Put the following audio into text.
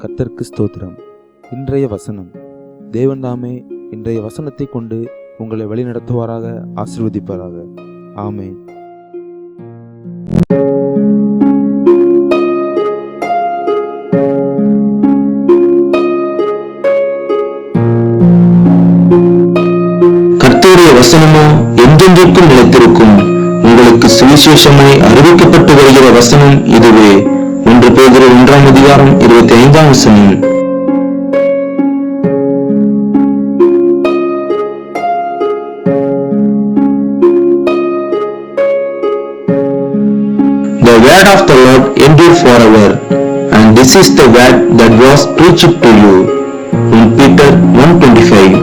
கர்த்தருக்கு ஸ்தோத்திரம். இன்றைய வசனம். தேவன் தாமே இன்றைய வசனத்தை கொண்டு உங்களை வழிநடத்துவாராக, ஆசீர்வதிப்பாராக. ஆமென். கர்த்தருடைய வசனமோ என்றென்றைக்கும் நிலைத்திருக்கும். உங்களுக்கு சுவிசேஷமாய் அறிவிக்கப்பட்டு வருகிற வசனம் இதுவே. 1 பேதுரு 1 அதிகாரம் 25 வசனம். The word of the Lord endure forever, and this is the word that was preached to you. 1 Peter 1:25.